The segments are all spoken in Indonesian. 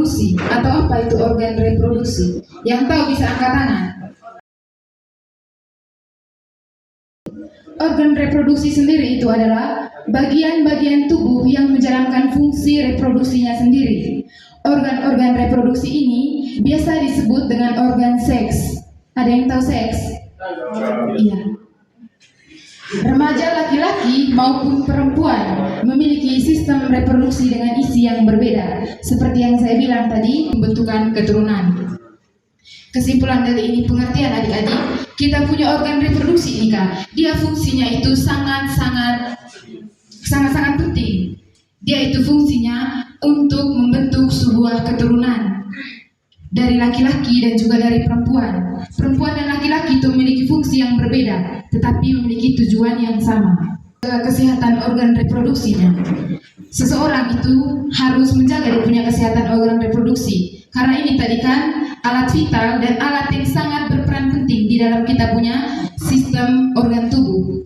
reproduksi. Atau apa itu organ reproduksi? Yang tahu bisa angkat tangan. Organ reproduksi sendiri itu adalah bagian-bagian tubuh yang menjalankan fungsi reproduksinya sendiri. Organ-organ reproduksi ini biasa disebut dengan organ seks. Ada yang tahu seks? Iya. Remaja laki-laki maupun perempuan memiliki sistem reproduksi dengan isi yang berbeda. Seperti yang saya bilang tadi, pembentukan keturunan. Kesimpulan dari ini pengertian adik-adik, kita punya organ reproduksi ini Kak. Dia fungsinya itu sangat-sangat penting. Dia itu fungsinya untuk membentuk sebuah keturunan dari laki-laki dan juga dari perempuan. Perempuan dan laki-laki itu memiliki fungsi yang berbeda, tetapi memiliki tujuan yang sama. Kesehatan organ reproduksinya. Seseorang itu harus menjaga dia punya kesehatan organ reproduksi. Karena ini tadi kan alat vital dan alat yang sangat berperan penting di dalam kita punya sistem organ tubuh.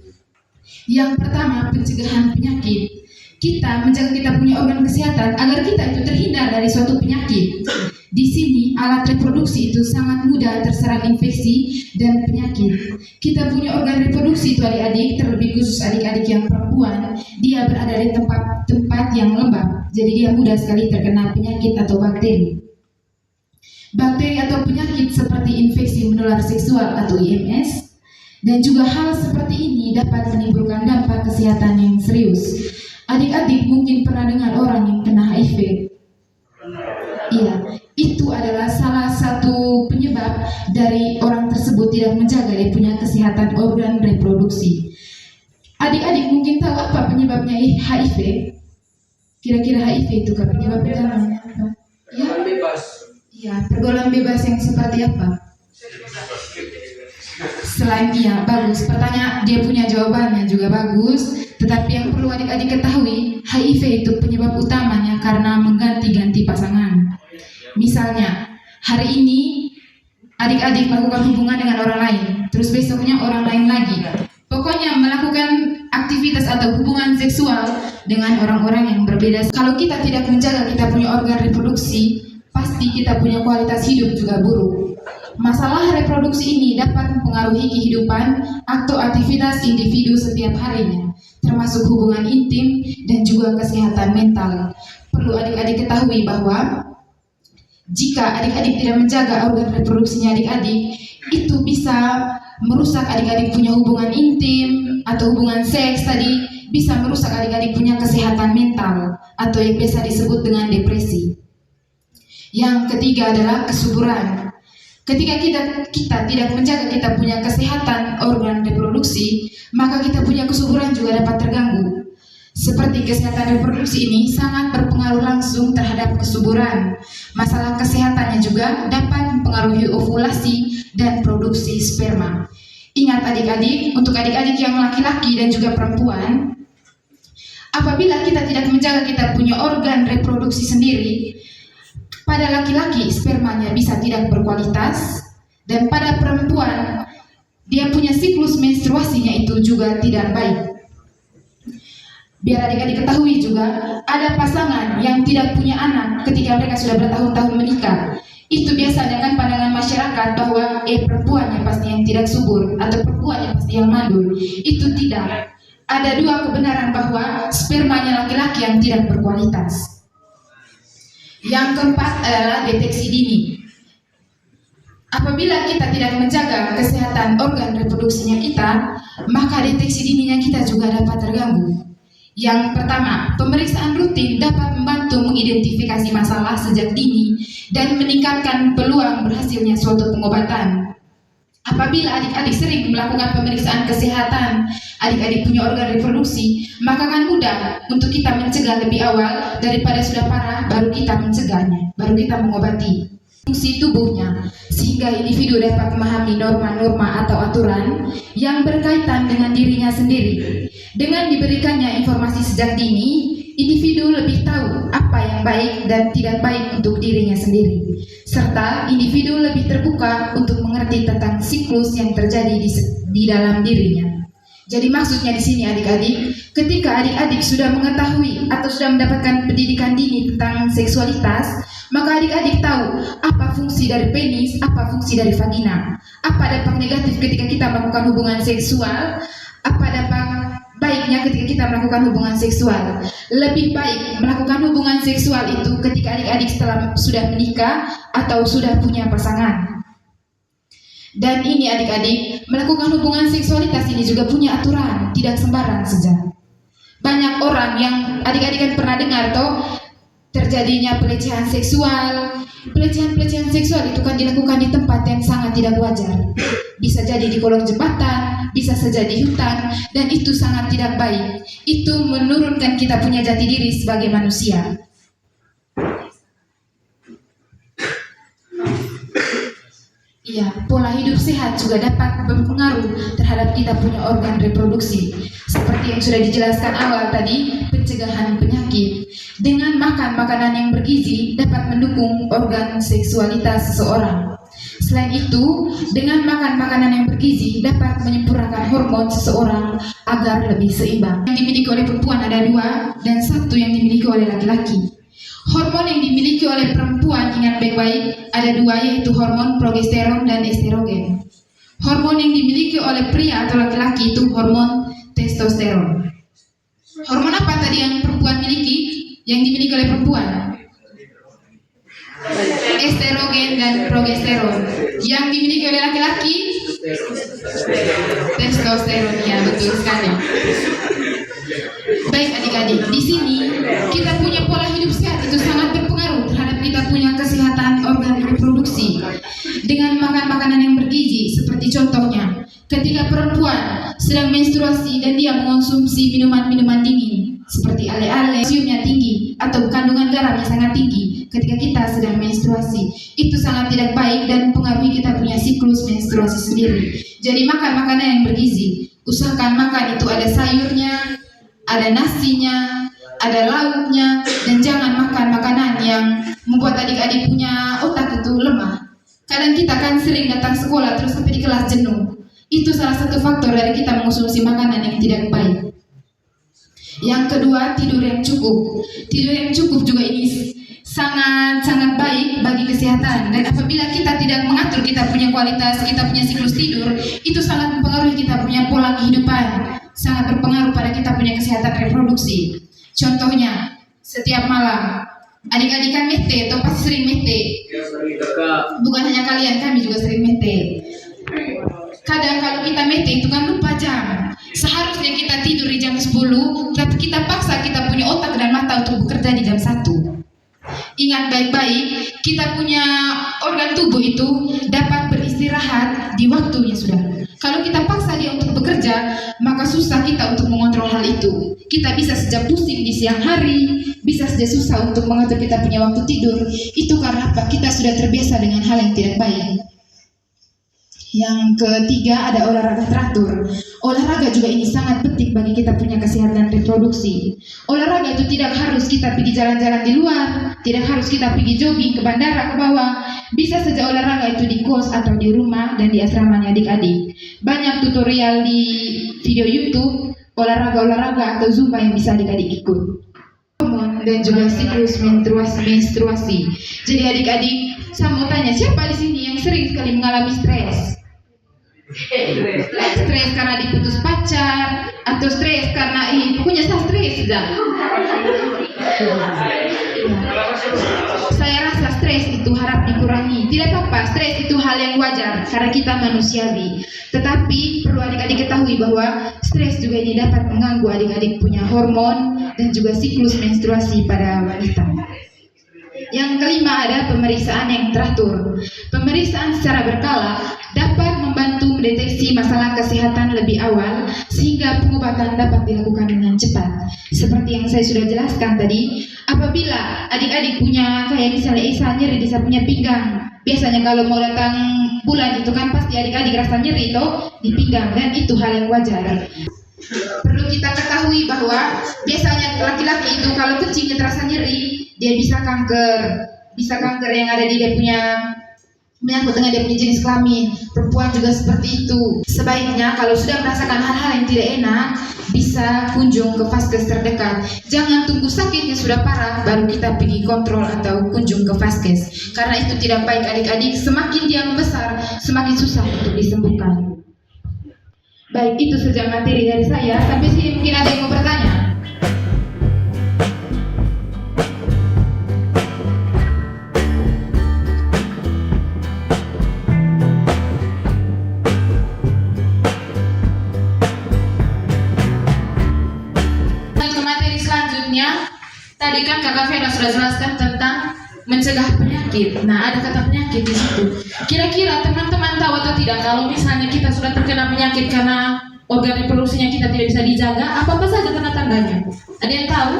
Yang pertama, pencegahan penyakit. Kita menjaga kita punya organ kesehatan agar kita itu terhindar dari suatu penyakit. Di sini alat reproduksi itu sangat mudah terserang infeksi dan penyakit. Kita punya organ reproduksi itu adik-adik, terlebih khusus adik-adik yang perempuan, dia berada di tempat yang lembab. Jadi dia mudah sekali terkena penyakit atau bakteri. Bakteri atau penyakit seperti infeksi menular seksual atau IMS, dan juga hal seperti ini dapat menimbulkan dampak kesehatan yang serius. Adik-adik mungkin pernah dengar orang yang kena HIV. Iya, itu adalah salah satu penyebab dari orang tersebut tidak menjaga dia punya kesehatan organ reproduksi. Adik-adik mungkin tahu apa penyebabnya HIV? Kira-kira HIV itu kan penyebab utamanya apa? Ya? Iya, pergaulan bebas yang seperti apa? Selain iya, bagus. Pertanyaan dia punya jawabannya juga bagus. Tetapi yang perlu adik-adik ketahui, HIV itu penyebab utamanya karena mengganti-ganti pasangan. Misalnya, hari ini adik-adik melakukan hubungan dengan orang lain, terus besoknya orang lain lagi. Pokoknya melakukan aktivitas atau hubungan seksual dengan orang-orang yang berbeda. Kalau kita tidak menjaga kita punya organ reproduksi, pasti kita punya kualitas hidup juga buruk. Masalah reproduksi ini dapat mempengaruhi kehidupan atau aktivitas individu setiap harinya, termasuk hubungan intim dan juga kesehatan mental. Perlu adik-adik ketahui bahwa jika adik-adik tidak menjaga organ reproduksinya adik-adik, itu bisa merusak adik-adik punya hubungan intim atau hubungan seks tadi, bisa merusak adik-adik punya kesehatan mental atau yang biasa disebut dengan depresi. Yang ketiga adalah kesuburan. Ketika kita tidak menjaga kita punya kesehatan organ reproduksi, maka kita punya kesuburan juga dapat terganggu. Seperti kesehatan reproduksi ini sangat berpengaruh langsung terhadap kesuburan. Masalah kesehatannya juga dapat mempengaruhi ovulasi dan produksi sperma. Ingat adik-adik, untuk adik-adik yang laki-laki dan juga perempuan, apabila kita tidak menjaga kita punya organ reproduksi sendiri, pada laki-laki spermanya bisa tidak berkualitas, dan pada perempuan dia punya siklus menstruasinya itu juga tidak baik. Biar adik-adik ketahui juga, ada pasangan yang tidak punya anak ketika mereka sudah bertahun-tahun menikah. Itu biasanya kan pandangan masyarakat bahwa perempuannya pasti yang tidak subur atau perempuannya pasti yang mandul. Itu tidak. Ada dua kebenaran bahwa spermanya laki-laki yang tidak berkualitas. Yang keempat adalah deteksi dini. Apabila kita tidak menjaga kesehatan organ reproduksinya kita, maka deteksi dininya kita juga dapat terganggu. Yang pertama, pemeriksaan rutin dapat membantu mengidentifikasi masalah sejak dini dan meningkatkan peluang berhasilnya suatu pengobatan. Apabila adik-adik sering melakukan pemeriksaan kesehatan adik-adik punya organ reproduksi, maka akan mudah untuk kita mencegah lebih awal daripada sudah parah, baru kita mencegahnya, baru kita mengobati fungsi tubuhnya, sehingga individu dapat memahami norma-norma atau aturan yang berkaitan dengan dirinya sendiri. Dengan diberikannya informasi sejak dini, individu lebih tahu apa yang baik dan tidak baik untuk dirinya sendiri, serta individu lebih terbuka untuk mengerti tentang siklus yang terjadi di dalam dirinya. Jadi maksudnya di sini adik-adik, ketika adik-adik sudah mengetahui atau sudah mendapatkan pendidikan dini tentang seksualitas, maka adik-adik tahu apa fungsi dari penis, apa fungsi dari vagina, apa dampak negatif ketika kita melakukan hubungan seksual, apa dampak baiknya ketika kita melakukan hubungan seksual. Lebih baik melakukan hubungan seksual itu ketika adik-adik setelah sudah menikah atau sudah punya pasangan. Dan ini adik-adik, melakukan hubungan seksualitas ini juga punya aturan, tidak sembarang saja. Banyak orang yang adik-adik kan pernah dengar toh, terjadinya pelecehan seksual. Pelecehan seksual itu kan dilakukan di tempat yang sangat tidak wajar. Bisa jadi di kolong jembatan, bisa saja di hutan, dan itu sangat tidak baik. Itu menurunkan kita punya jati diri sebagai manusia. Iya, pola hidup sehat juga dapat berpengaruh terhadap kita punya organ reproduksi. Seperti yang sudah dijelaskan awal tadi, pencegahan penyakit. Dengan makan makanan yang bergizi dapat mendukung organ seksualitas seseorang. Selain itu, dengan makan makanan yang bergizi dapat menyempurnakan hormon seseorang agar lebih seimbang. Yang dimiliki oleh perempuan ada 2 dan 1 yang dimiliki oleh laki-laki. Hormon yang dimiliki oleh perempuan, ingat baik-baik, ada 2, yaitu hormon progesteron dan estrogen. Hormon yang dimiliki oleh pria atau laki-laki itu hormon testosteron. Hormon apa tadi yang perempuan miliki? Yang dimiliki oleh perempuan? Estrogen dan progesteron. Yang dimiliki oleh laki-laki? Testosteron, ya betul sekali. Baik adik-adik, di sini kita punya pola hidup sehat itu sangat berpengaruh terhadap kita punya kesehatan organ reproduksi. Dengan makan makanan yang bergizi, seperti contohnya, ketika perempuan sedang menstruasi dan dia mengonsumsi minuman-minuman dingin, seperti ale-ale, kalsiumnya tinggi atau kandungan garamnya sangat tinggi ketika kita sedang menstruasi, itu sangat tidak baik dan mempengaruhi kita punya siklus menstruasi sendiri. Jadi makan makanan yang bergizi, usahakan makan itu ada sayurnya, ada nasinya, ada lauknya, dan jangan makan makanan yang membuat adik-adik punya otak itu lemah. Kadang kita kan sering datang sekolah terus sampai di kelas jenuh. Itu salah satu faktor dari kita mengonsumsi makanan yang tidak baik. Yang kedua, tidur yang cukup. Tidur yang cukup juga ini sangat baik bagi kesehatan. Dan apabila kita tidak mengatur kita punya kualitas, kita punya siklus tidur, itu sangat mempengaruhi kita punya pola kehidupan. Sangat berpengaruh pada kita punya kesehatan reproduksi. Contohnya, setiap malam adik-adik kan mete atau pasti sering mete. Bukan hanya kalian, kami juga sering mete. Kadang kalau kita mete itu kan lupa jam. Seharusnya kita tidur di jam 10, tapi kita paksa kita punya otak dan mata untuk bekerja di jam 1. Ingat baik-baik, kita punya organ tubuh itu dapat beristirahat di waktunya sudah. Kalau kita paksa dia untuk bekerja, maka susah kita untuk mengontrol hal itu. Kita bisa saja pusing di siang hari, bisa saja susah untuk mengatur kita punya waktu tidur. Itu karena apa? Kita sudah terbiasa dengan hal yang tidak baik. Yang ketiga ada olahraga teratur. Olahraga juga ini sangat penting bagi kita punya kesehatan reproduksi. Olahraga itu tidak harus kita pergi jalan-jalan di luar, tidak harus kita pergi jogging ke bandara, ke bawah. Bisa saja olahraga itu di kos atau di rumah dan di asramanya adik-adik. Banyak tutorial di video YouTube, olahraga-olahraga atau zumba yang bisa adik-adik ikut. Hormon dan juga siklus menstruasi. Jadi adik-adik, saya mau tanya, siapa di sini yang sering sekali mengalami stres? Stres karena diputus pacar, atau stres karena pokoknya saya stres saja. Saya rasa stres itu harap dikurangi. Tidak apa-apa, stres itu hal yang wajar karena kita manusiawi. Tetapi perlu adik-adik ketahui bahwa stres juga ini dapat mengganggu adik-adik punya hormon dan juga siklus menstruasi pada wanita. Yang kelima ada pemeriksaan yang teratur. Pemeriksaan secara berkala dapat membantu mendeteksi masalah kesehatan lebih awal sehingga pengobatan dapat dilakukan dengan cepat. Seperti yang saya sudah jelaskan tadi, apabila adik-adik punya kayak misalnya nyeri di punya pinggang, biasanya kalau mau datang bulan itu kan pasti adik-adik rasa nyeri itu di pinggang dan itu hal yang wajar. Perlu kita ketahui bahwa biasanya laki-laki itu kalau kencingnya terasa nyeri, dia bisa kanker yang ada di dia punya menyangkut dengan dia punya jenis kelamin. Perempuan juga seperti itu. Sebaiknya kalau sudah merasakan hal-hal yang tidak enak, bisa kunjung ke vaskes terdekat. Jangan tunggu sakitnya sudah parah baru kita pergi kontrol atau kunjung ke vaskes. Karena itu tidak baik adik-adik. Semakin dia membesar, semakin susah untuk disembuhkan. Baik, itu saja materi dari saya. Sampai sini mungkin ada yang mau bertanya. Tadi kan Kakak Vera sudah jelaskan tentang mencegah penyakit. Nah, ada kata penyakit di situ. Kira-kira teman-teman tahu atau tidak kalau misalnya kita sudah terkena penyakit karena organ reproduksinya kita tidak bisa dijaga, apa saja tanda-tandanya? Ada yang tahu?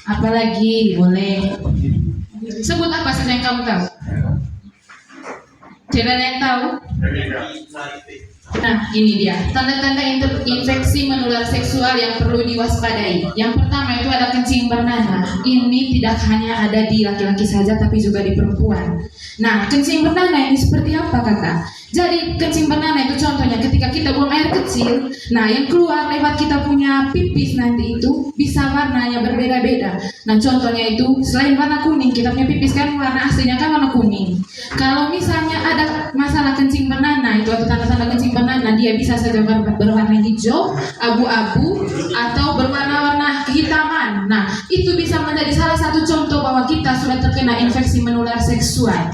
Apalagi boleh sebut apa saja yang kamu tahu? Tidak ada yang tahu? Nah, ini dia tanda-tanda infeksi menular seksual yang perlu diwaspadai. Yang pertama itu ada kencing bernanah. Ini tidak hanya ada di laki-laki saja, tapi juga di perempuan. Nah, kencing bernanah ini seperti apa, Kakak? Jadi kencing bernanah itu contohnya ketika kita buang air kecil, nah yang keluar lewat kita punya pipis nanti itu bisa warnanya berbeda-beda. Nah contohnya itu selain warna kuning, kita punya pipis kan warna aslinya kan warna kuning. Kalau misalnya ada masalah kencing bernanah itu atau tanda-tanda kencing bernanah, dia bisa saja berwarna hijau, abu-abu, atau berwarna-warna kehitaman. Nah itu bisa menjadi salah satu contoh bahwa kita sudah terkena infeksi menular seksual.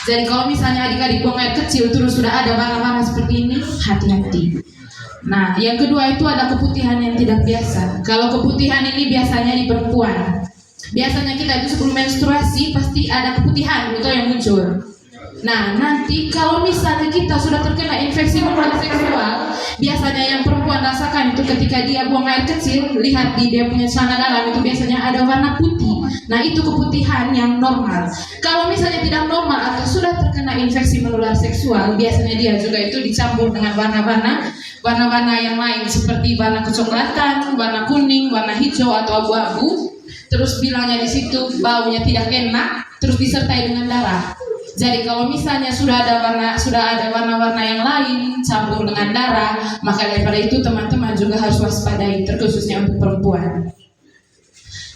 Jadi kalau misalnya adik-adik buang air kecil terus sudah ada warna-warna seperti ini, hati-hati. Nah, yang kedua itu ada keputihan yang tidak biasa. Kalau keputihan ini biasanya di perempuan. Biasanya kita itu sebelum menstruasi pasti ada keputihan itu yang muncul. Nah, nanti kalau misalnya kita sudah terkena infeksi menular seksual, biasanya yang perempuan rasakan itu ketika dia buang air kecil, lihat di dia punya celana dalam itu biasanya ada warna putih. Nah, itu keputihan yang normal. Kalau misalnya tidak normal atau sudah terkena infeksi menular seksual, biasanya dia juga itu dicampur dengan warna-warna yang lain seperti warna kecoklatan, warna kuning, warna hijau atau abu-abu. Terus bilangnya di situ baunya tidak enak, terus disertai dengan darah. Jadi kalau misalnya sudah ada warna-warna yang lain campur dengan darah, maka daripada itu teman-teman juga harus waspadai, terkhususnya untuk perempuan.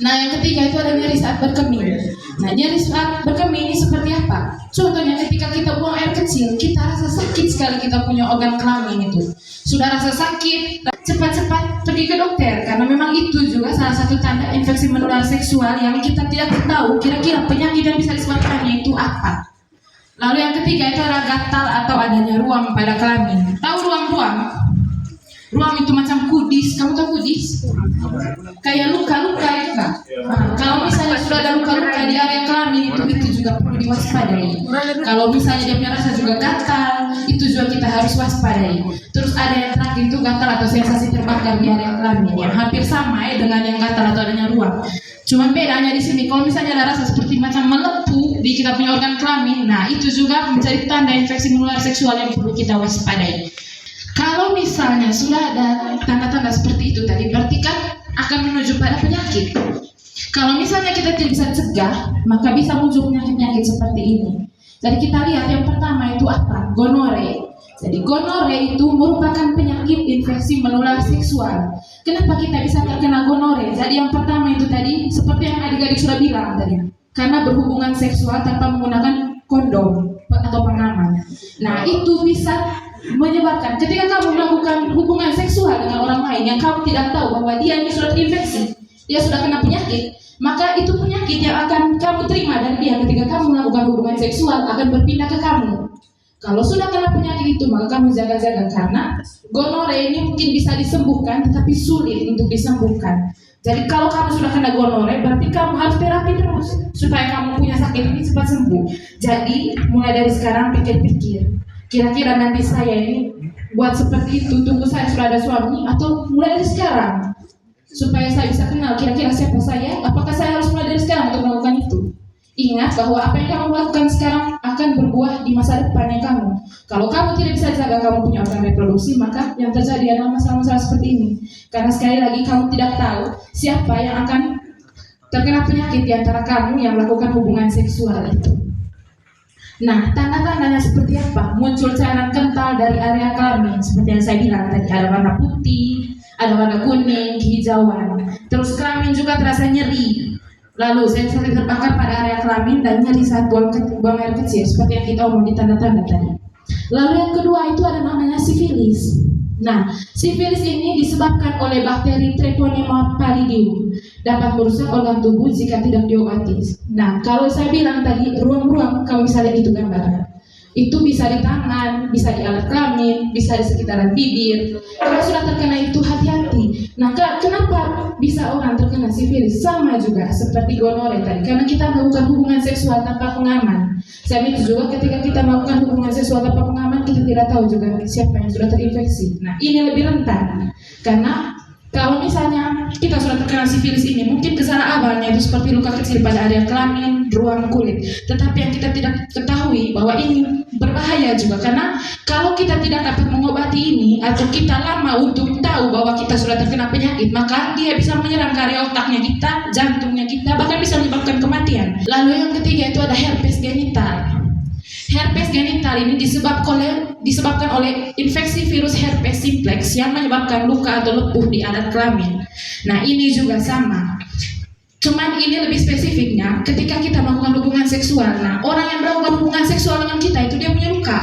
Nah yang ketiga itu ada nyeri saat berkemih. Nah nyeri saat berkemih ini seperti apa? Contohnya ketika kita buang air kecil, kita rasa sakit sekali kita punya organ kelamin itu. Sudah rasa sakit, cepat-cepat pergi ke dokter karena memang itu juga salah satu tanda infeksi menular seksual yang kita tidak tahu kira-kira penyakit yang bisa disebabkannya itu apa. Lalu yang ketiga itu ada gatal atau adanya ruam pada kelamin. Tahu ruam-ruam? Ruam itu macam kudis. Kamu tahu kudis? Kayak luka-luka itu kan? Nah, kalau misalnya sudah ada luka-luka di area kelamin itu juga perlu diwaspadai. Kalau misalnya dia punya rasa juga gatal, itu juga kita harus waspadai. Terus ada yang terakhir itu gatal atau sensasi terbakar di area kelamin yang hampir sama dengan yang gatal atau adanya ruam. Cuman bedanya di sini, kalau misalnya ada rasa seperti macam melepuh di kita punya organ kelamin, nah itu juga menjadi tanda infeksi menular seksual yang perlu kita waspadai. Kalau misalnya sudah ada tanda-tanda seperti itu tadi, berarti kan akan menuju pada penyakit. Kalau misalnya kita tidak bisa cegah, maka bisa muncul penyakit-penyakit seperti ini. Jadi kita lihat yang pertama itu apa? Gonore. Jadi gonore itu merupakan penyakit infeksi menular seksual. Kenapa kita bisa terkena gonore? Jadi yang pertama itu tadi seperti yang adik-adik sudah bilang tadi, karena berhubungan seksual tanpa menggunakan kondom atau pengaman. Nah itu bisa menyebabkan ketika kamu melakukan hubungan seksual dengan orang lain yang kamu tidak tahu bahwa dia ini sudah terinfeksi, dia sudah kena penyakit, maka itu penyakit yang akan kamu terima dari dia ketika kamu melakukan hubungan seksual akan berpindah ke kamu. Kalau sudah kena penyakit itu, maka kamu jaga-jaga karena gonore ini mungkin bisa disembuhkan, tetapi sulit untuk disembuhkan. Jadi kalau kamu sudah kena gonore, berarti kamu harus terapi terus supaya kamu punya sakit ini cepat sembuh. Jadi mulai dari sekarang pikir-pikir, kira-kira nanti saya ini buat seperti itu, tunggu saya sudah ada suami, atau mulai dari sekarang supaya saya bisa kenal kira-kira siapa saya. Apakah saya harus mulai dari sekarang untuk melakukan itu? Ingat bahwa apa yang kamu lakukan sekarang akan berbuah di masa depannya kamu. Kalau kamu tidak bisa jaga kamu punya organ reproduksi, maka yang terjadi adalah masalah-masalah seperti ini. Karena sekali lagi kamu tidak tahu siapa yang akan terkena penyakit di antara kamu yang melakukan hubungan seksual itu. Nah, tanda-tandanya seperti apa? Muncul cairan kental dari area kelamin, seperti yang saya bilang tadi, ada warna putih, ada warna kuning, kehijauan. Terus kelamin juga terasa nyeri. Lalu sensasi terbakar pada area kelamin dan nyeri saat buang air kecil, seperti yang kita omong di tanda-tanda tadi. Lalu yang kedua itu ada namanya sifilis. Nah, sifilis ini disebabkan oleh bakteri Treponema pallidum, dapat merusak organ tubuh jika tidak diobati. Nah, kalau saya bilang tadi ruam-ruam, kamu bisa lihat itu gambarnya. Itu bisa di tangan, bisa di alat kelamin, bisa di sekitaran bibir. Kalau sudah terkena itu hati-hati. Nah, kenapa bisa orang terkena sifilis? Sama juga seperti gonore tadi, karena kita melakukan hubungan seksual tanpa pengaman. Saya itu juga ketika kita melakukan hubungan seksual tanpa pengaman, kita tidak tahu juga siapa yang sudah terinfeksi. Nah, ini lebih rentan, karena kalau misalnya kita sudah terkena sifilis ini, mungkin gejala awalnya itu seperti luka kecil pada area kelamin, ruang kulit. Tetapi yang kita tidak ketahui bahwa ini berbahaya juga, karena kalau kita tidak dapat mengobati ini atau kita lama untuk tahu bahwa kita sudah terkena penyakit, maka dia bisa menyerang ke area otaknya kita, jantungnya kita, bahkan bisa menyebabkan kematian. Lalu yang ketiga itu ada herpes genital. Herpes genital ini disebabkan oleh infeksi virus herpes simplex yang menyebabkan luka atau lepuh di alat kelamin. Nah, ini juga sama. Cuman ini lebih spesifiknya ketika kita melakukan hubungan seksual. Nah, orang yang melakukan hubungan seksual dengan kita itu dia punya luka.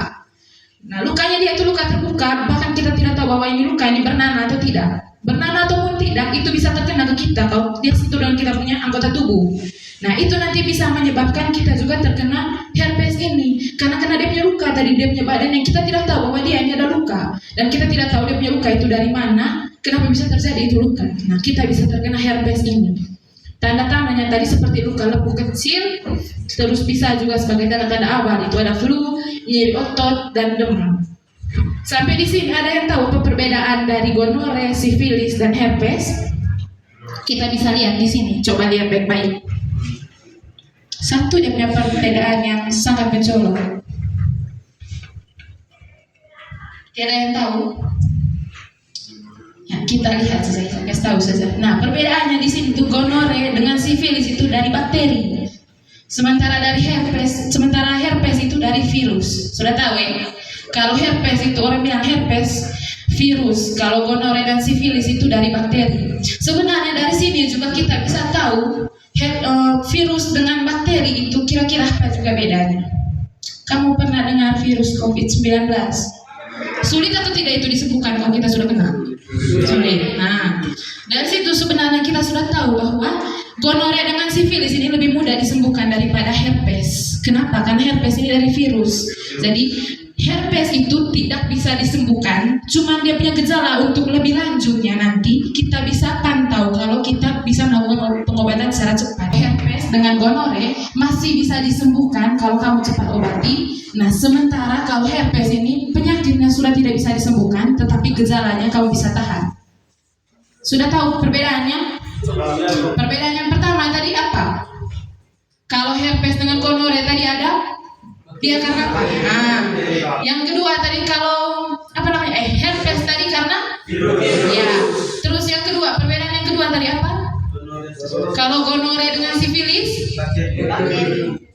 Nah, lukanya dia itu luka terbuka, bahkan kita tidak tahu bahwa ini luka ini bernanah atau tidak. Bernanah ataupun tidak, itu bisa terkena ke kita kalau dia sentuh dengan kita punya anggota tubuh. Nah, itu nanti bisa menyebabkan kita juga terkena herpes ini. Karena dia punya luka tadi, dia punya badan yang kita tidak tahu bahwa dia ini ada luka. Dan kita tidak tahu dia punya luka itu dari mana, kenapa bisa terjadi itu luka. Nah, kita bisa terkena herpes ini. Tanda-tandanya tadi seperti luka lepuh kecil, terus bisa juga sebagai tanda-tanda awal, itu ada flu, nyeri otot, dan demam. Sampai di sini ada yang tahu apa perbedaan dari gonore, sifilis, dan herpes? Kita bisa lihat di sini, coba lihat baik-baik. Satu dia punya perbedaan yang sangat mencolok. Tidak ada yang tahu? Ya, kita lihat saja, kita kasih tahu saja. Nah, perbedaannya di sini tuh gonore dengan sifilis itu dari bakteri. Sementara herpes itu dari virus. Sudah tahu ya? Kalau herpes itu orang bilang herpes virus, kalau gonore dan sifilis itu dari bakteri. Sebenarnya dari sini juga kita bisa tahu virus dengan bakteri itu kira-kira apa juga bedanya. Kamu pernah dengar virus COVID-19? Sulit atau tidak itu disembuhkan kalau kita sudah kena? Sulit. Nah, dari situ sebenarnya kita sudah tahu bahwa gonore dengan sifilis ini lebih mudah disembuhkan daripada herpes. Kenapa? Karena herpes ini dari virus. Jadi herpes itu tidak bisa disembuhkan, cuma dia punya gejala. Untuk lebih lanjutnya nanti kita bisa pantau kalau kita bisa melakukan pengobatan secara cepat. Herpes dengan gonore masih bisa disembuhkan kalau kamu cepat obati. Nah, sementara kalau herpes ini penyakitnya sudah tidak bisa disembuhkan, tetapi gejalanya kamu bisa tahan. Sudah tahu perbedaannya? Perbedaan yang pertama tadi apa? Kalau herpes dengan gonore tadi ada dia karena apa? Nah, yang kedua tadi kalau herpes tadi karena ya. Terus yang kedua, perbedaan yang kedua tadi apa? Kalau gonore dengan sifilis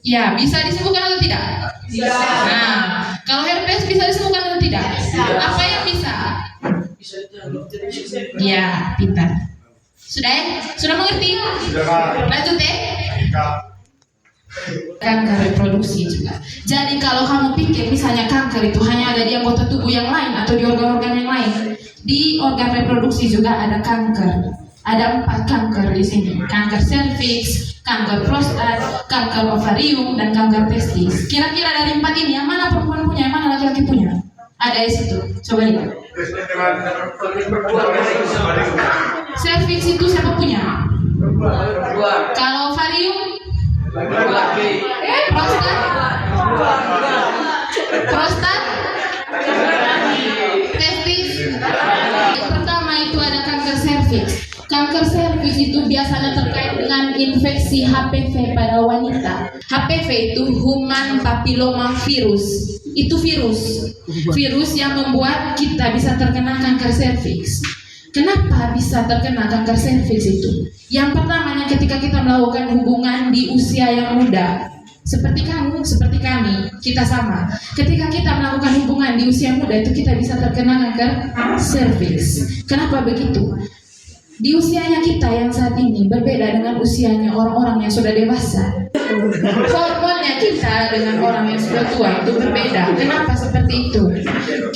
ya bisa disembuhkan atau tidak? Bisa. Nah, kalau herpes bisa disembuhkan atau tidak? Apa yang bisa? Ya, pintar. Sudah ya? Sudah mengerti? Lanjut ya? Kanker reproduksi juga. Jadi kalau kamu pikir misalnya kanker itu hanya ada di anggota tubuh yang lain atau di organ-organ yang lain, di organ reproduksi juga ada kanker. Ada 4 kanker di sini. Kanker serviks, kanker prostat, kanker ovarium, dan kanker testis. Kira-kira dari 4 ini yang mana perempuan punya, yang mana laki-laki punya? Ada di situ. Coba lihat. Serviks itu siapa punya? Kalau ovarium? Prostat, testis. Yang pertama itu ada kanker serviks. Kanker serviks itu biasanya terkait dengan infeksi HPV pada wanita. HPV itu human papilloma virus. Itu virus yang membuat kita bisa terkena kanker serviks. Kenapa bisa terkena kanker serviks itu? Yang pertamanya ketika kita melakukan hubungan di usia yang muda. Seperti kamu, seperti kami, kita sama. Ketika kita melakukan hubungan di usia muda itu kita bisa terkena kanker serviks. Kenapa begitu? Di usianya kita yang saat ini berbeda dengan usianya orang-orang yang sudah dewasa. Hormonnya kita dengan orang yang sudah tua itu berbeda. Kenapa seperti itu?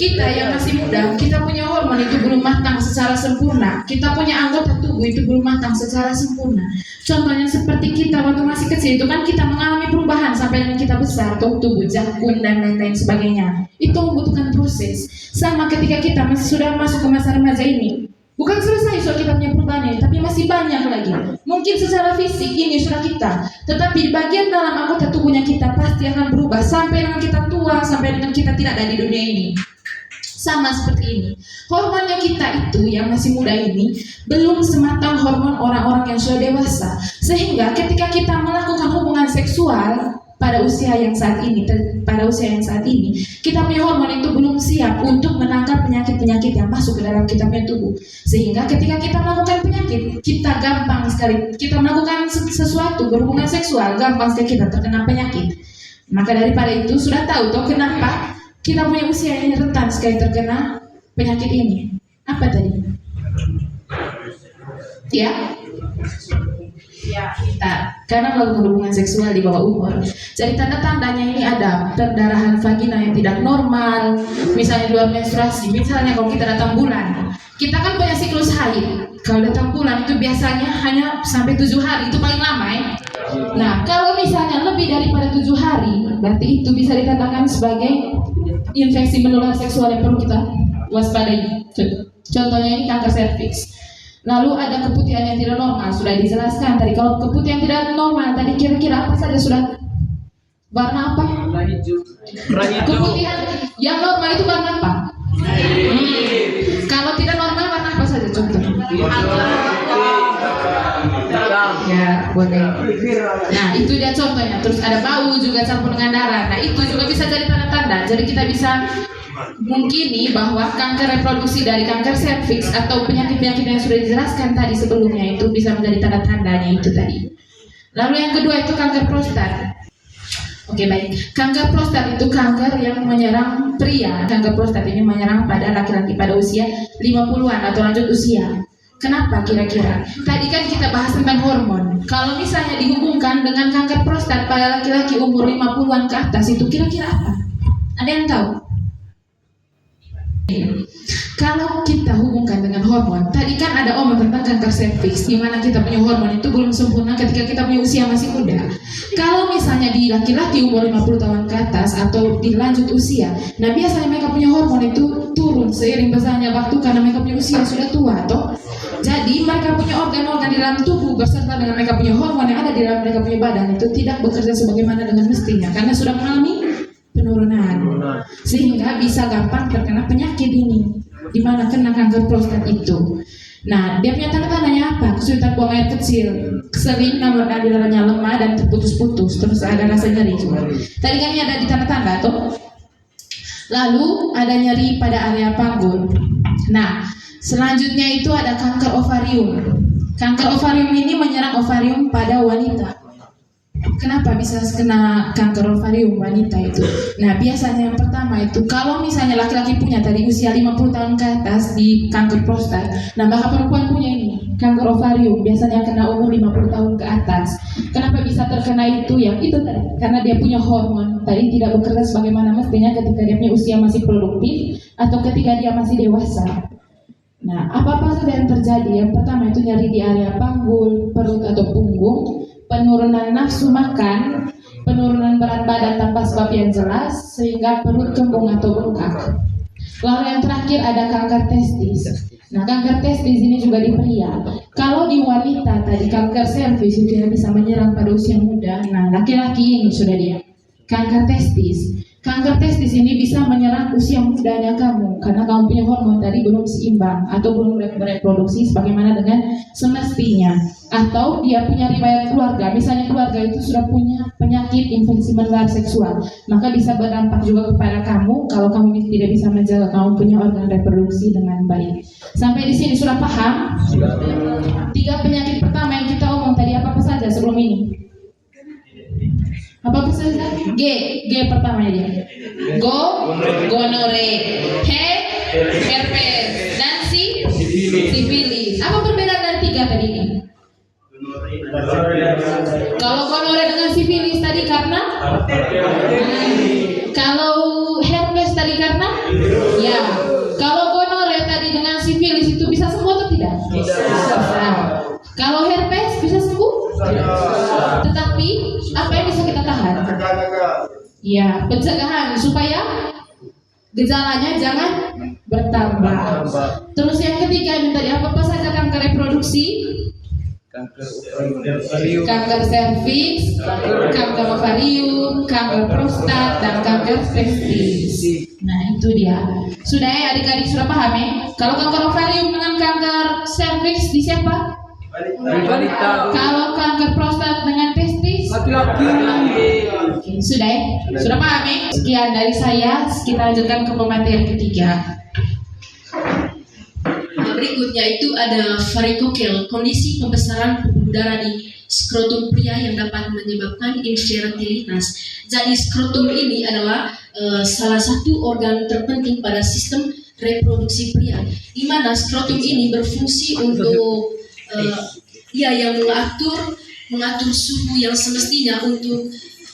Kita yang masih muda, kita punya hormon itu belum matang secara sempurna. Kita punya anggota tubuh itu belum matang secara sempurna. Contohnya seperti kita waktu masih kecil itu kan kita mengalami perubahan sampai dengan kita besar, tubuh jakun dan lain-lain sebagainya. Itu membutuhkan proses. Sama ketika kita masih sudah masuk ke masa remaja ini. Bukan selesai soal kita punya perubahan ini, tapi masih banyak lagi. Mungkin secara fisik ini sudah kita, tetapi di bagian dalam anggota tubuhnya kita pasti akan berubah sampai dengan kita tua, sampai dengan kita tidak ada di dunia ini. Sama seperti ini. Hormonnya kita itu yang masih muda ini belum sematang hormon orang-orang yang sudah dewasa. Sehingga ketika kita melakukan hubungan seksual pada usia yang saat ini, kita punya hormon itu belum siap untuk menangkap penyakit-penyakit yang masuk ke dalam kita punya tubuh. Sehingga ketika kita melakukan penyakit, kita gampang sekali kita melakukan sesuatu berhubungan seksual, gampang sekali kita terkena penyakit. Maka daripada itu sudah tahu toh kenapa kita punya usia yang rentan sekali terkena penyakit ini. Apa tadi? Ya, kita karena melakukan hubungan seksual di bawah umur. Jadi tanda-tandanya ini ada perdarahan vagina yang tidak normal, misalnya di luar menstruasi. Misalnya kalau kita datang bulan, kita kan punya siklus haid. Kalau datang bulan itu biasanya hanya sampai 7 hari, itu paling lama ya. Nah, kalau misalnya lebih daripada 7 hari, berarti itu bisa dikatakan sebagai infeksi menular seksual yang perlu kita waspadai. Contohnya ini kanker serviks. Lalu ada keputihan yang tidak normal, sudah dijelaskan tadi. Kalau keputihan tidak normal, tadi kira-kira apa saja sudah? Warna apa? Warna hijau. Keputihan yang normal itu warna apa? Kalau tidak normal warna apa saja contoh? Ya, boleh. Nah, itu dia contohnya. Terus ada bau juga campur dengan darah. Nah, itu juga bisa jadi tanda-tanda. Jadi kita bisa mungkini bahwa kanker reproduksi dari kanker serviks atau penyakit-penyakit yang sudah dijelaskan tadi sebelumnya itu bisa menjadi tanda-tandanya itu tadi. Lalu yang kedua itu kanker prostat. Oke, baik. Kanker prostat itu kanker yang menyerang pria. Kanker prostat ini menyerang pada laki-laki pada usia 50-an atau lanjut usia. Kenapa kira-kira? Tadi kan kita bahas tentang hormon. Kalau misalnya dihubungkan dengan kanker prostat pada laki-laki umur 50-an ke atas itu kira-kira apa? Ada yang tahu? Kalau kita hubungkan dengan hormon, tadi kan ada omong tentang kanker serviks, di mana kita punya hormon itu belum sempurna ketika kita punya usia masih muda. Kalau misalnya di laki-laki umur 50 tahun ke atas atau di lanjut usia, nah biasanya mereka punya hormon itu turun seiring berjalannya waktu karena mereka punya usia sudah tua, toh. Jadi mereka punya organ-organ di dalam tubuh berserta dengan mereka punya hormon yang ada di dalam mereka punya badan itu tidak bekerja sebagaimana dengan mestinya karena sudah mengalami penurunan, sehingga bisa gampang terkena penyakit ini, di mana kena kanker prostat itu. Nah, dia punya tanda-tandanya apa? Kesulitan buang air kecil, sering nomor alirannya lemah dan terputus-putus, terus ada rasa nyeri juga. Tadi kan ini ada di tanda-tanda tuh. Lalu ada nyeri pada area panggul. Nah, selanjutnya itu ada kanker ovarium. Kanker ovarium ini menyerang ovarium pada wanita. Kenapa bisa kena kanker ovarium wanita itu? Nah, biasanya yang pertama itu kalau misalnya laki-laki punya tadi usia 50 tahun ke atas di kanker prostat, nah maka perempuan punya ini kanker ovarium biasanya kena umur 50 tahun ke atas. Kenapa bisa terkena itu? Yang itu tadi karena dia punya hormon tadi tidak bekerja sebagaimana mestinya ketika dia punya usia masih produktif atau ketika dia masih dewasa. Nah, apa-apa saja yang terjadi? Yang pertama itu nyeri di area panggul, perut atau punggung, penurunan nafsu makan, penurunan berat badan tanpa sebab yang jelas, sehingga perut kembung atau bengkak. Lalu yang terakhir ada kanker testis. Nah, kanker testis ini juga di pria. Kalau di wanita tadi kanker serviks itu yang bisa menyerang pada usia muda. Nah, laki-laki ini sudah dia kanker testis. Kanker testis ini bisa menyerang usia mudanya kamu karena kamu punya hormon tadi belum seimbang atau belum bereproduksi sebagaimana dengan semestinya, atau dia punya riwayat keluarga, misalnya keluarga itu sudah punya penyakit infeksi menular seksual, maka bisa berdampak juga kepada kamu kalau kamu tidak bisa menjaga kamu punya organ reproduksi dengan baik. Sampai di sini sudah paham? 3 penyakit pertama yang kita omong tadi apa saja sebelum ini? Apa saja? G pertamanya dia. Gonore, herpes, dan sifilis. Apa perbedaan dari tiga tadi ini? Kalau gonore dengan sifilis tadi karena, kalau herpes tadi karena, ya. Kalau gonore tadi dengan sifilis itu bisa sembuh atau tidak? Bisa. Kalau herpes bisa sembuh? Tetapi apa yang bisa kita tahan? Ya, pencegahan supaya gejalanya jangan bertambah. Terus yang ketiga ini tadi apa saja kanker reproduksi? Kanker serviks, kanker ovarium, kanker prostat, dan kanker testis. Nah itu dia. Sudah ya adik-adik, sudah paham ya? Kalau kanker ovarium dengan kanker serviks di siapa? Kalau kanker prostat dengan testis? Oke, sudah ya? Sudah paham ya? Sekian dari saya, kita lanjutkan ke pemateri ketiga. Berikutnya itu ada varikokel, kondisi pembesaran pembuluh darah di skrotum pria yang dapat menyebabkan infertilitas. Jadi skrotum ini adalah salah satu organ terpenting pada sistem reproduksi pria, di mana skrotum ini berfungsi untuk yang mengatur suhu yang semestinya untuk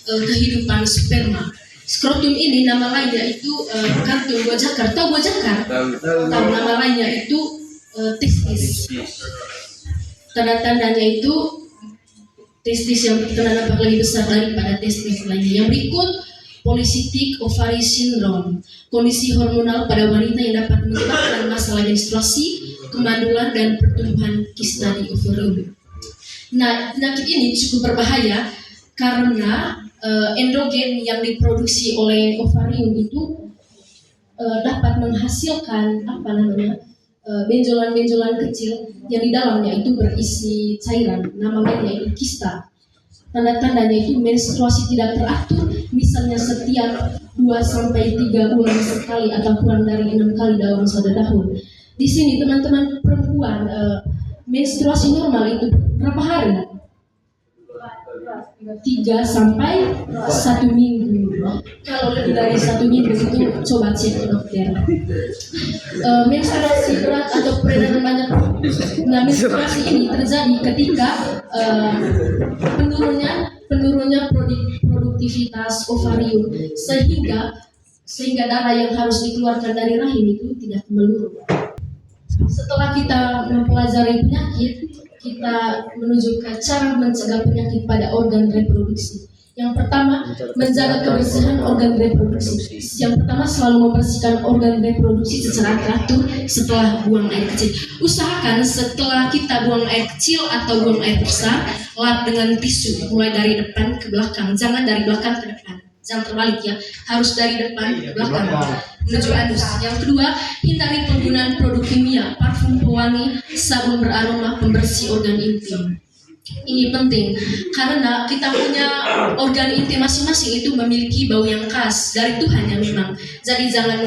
kehidupan sperma. Skrotum ini nama lainnya itu kantung buah jakar. Tahu buah jakar? Tahu nama lainnya itu testis. Tanda-tandanya itu testis yang nampak lebih besar daripada testis lainnya. Yang berikut polycystic ovary syndrome, kondisi hormonal pada wanita yang dapat menyebabkan masalah menstruasi, kemandulan, dan pertumbuhan kista di ovarium. Nah, penyakit ini cukup berbahaya karena endogen yang diproduksi oleh ovarium itu dapat menghasilkan benjolan-benjolan kecil yang di dalamnya itu berisi cairan, namanya itu kista. Tanda-tandanya itu menstruasi tidak teratur, misalnya setiap 2-3 bulan sekali atau kurang dari 6 kali dalam 1 tahun. Di sini teman-teman perempuan menstruasi normal itu berapa hari? 3-1 minggu. Kalau lebih dari 1 minggu itu coba cek ke dokter. Menstruasi berat atau peredaran banyak. Nah, menstruasi ini terjadi ketika penurunnya produktivitas ovarium sehingga darah yang harus dikeluarkan dari rahim itu tidak meluruh. Setelah kita mempelajari penyakit, kita menuju ke cara mencegah penyakit pada organ reproduksi. Yang pertama, menjaga kebersihan organ reproduksi. Yang pertama, selalu membersihkan organ reproduksi secara teratur setelah buang air kecil. Usahakan setelah kita buang air kecil atau buang air besar, lap dengan tisu, mulai dari depan ke belakang. Jangan dari belakang ke depan. Jangan terbalik ya, harus dari depan ke belakang menuju anus. Yang kedua, hindari penggunaan produk kimia, parfum pewangi, sabun beraroma, pembersih organ intim. Ini penting karena kita punya organ intim masing-masing itu memiliki bau yang khas dari Tuhan ya memang. Jadi jangan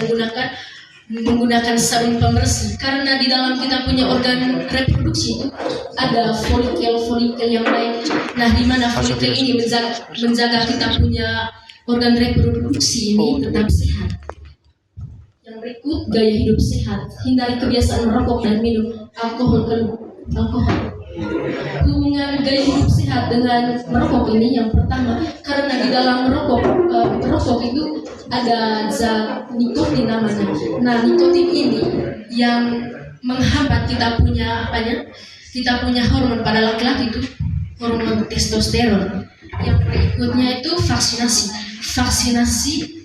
menggunakan sabun pembersih karena di dalam kita punya organ reproduksi itu ada folikel yang lain. Nah, di mana folikel ini menjaga kita punya organ reproduksi ini tetap sehat. Yang berikut, gaya hidup sehat. Hindari kebiasaan merokok dan minum alkohol. Hubungan gaya hidup sehat dengan merokok ini yang pertama, karena di dalam merokok itu ada zat nikotin namanya. Nah, nikotin ini yang menghambat kita punya hormon pada laki-laki itu hormon testosteron. Yang berikutnya itu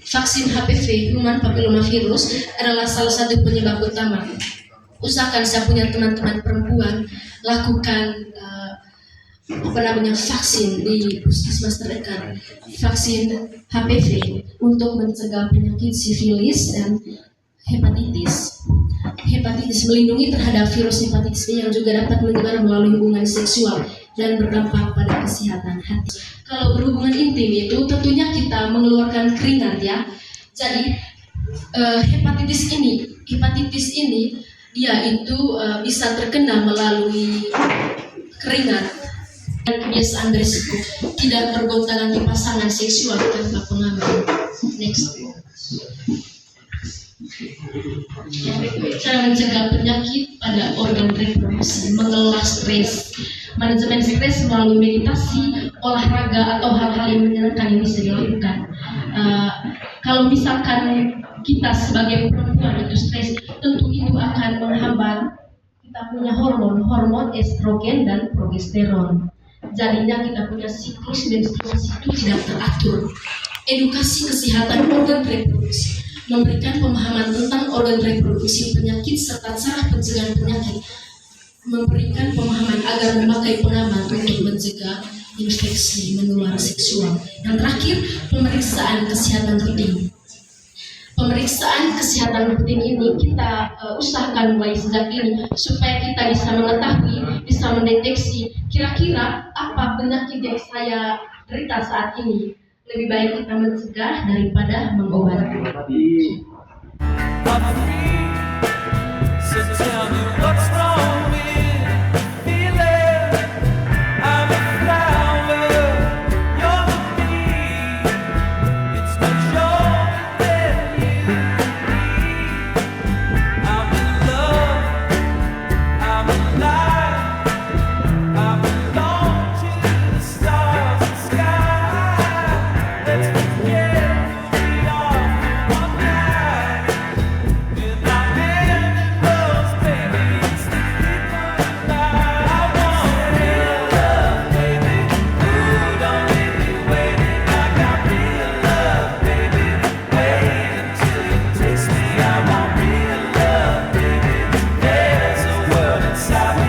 vaksin HPV (Human Papillomavirus) adalah salah satu penyebab utama. Usahakan saya punya teman-teman perempuan lakukan vaksin di puskesmas terdekat, vaksin HPV untuk mencegah penyakit sifilis dan hepatitis. Hepatitis melindungi terhadap virus hepatitis B yang juga dapat menyebar melalui hubungan seksual dan berdampak pada kesehatan hati. Kalau berhubungan intim itu tentunya kita mengeluarkan keringat ya. Jadi hepatitis ini dia itu bisa terkena melalui keringat. kebiasaan berisiko, tidak bergonta-ganti pasangan seksual tanpa pengaman. Next. Cara mencegah penyakit pada organ reproduksi, mengelola stres. Manajemen stres melalui meditasi, olahraga atau hal-hal yang menyenangkan yang bisa dilakukan. Kalau misalkan kita sebagai perempuan itu stres, tentu itu akan menghambat kita punya hormon estrogen dan progesteron. Jadinya kita punya siklus menstruasi itu tidak teratur. Edukasi kesehatan organ reproduksi, memberikan pemahaman tentang organ reproduksi, penyakit serta cara pencegahan penyakit, memberikan pemahaman agar memakai pengaman untuk mencegah infeksi menular seksual. Yang terakhir, pemeriksaan kesehatan rutin. Pemeriksaan kesehatan rutin ini kita usahakan mulai sejak ini supaya kita bisa mengetahui, bisa mendeteksi kira-kira apa penyakit yang saya derita saat ini. Lebih baik kita mencegah daripada mengobati. Inside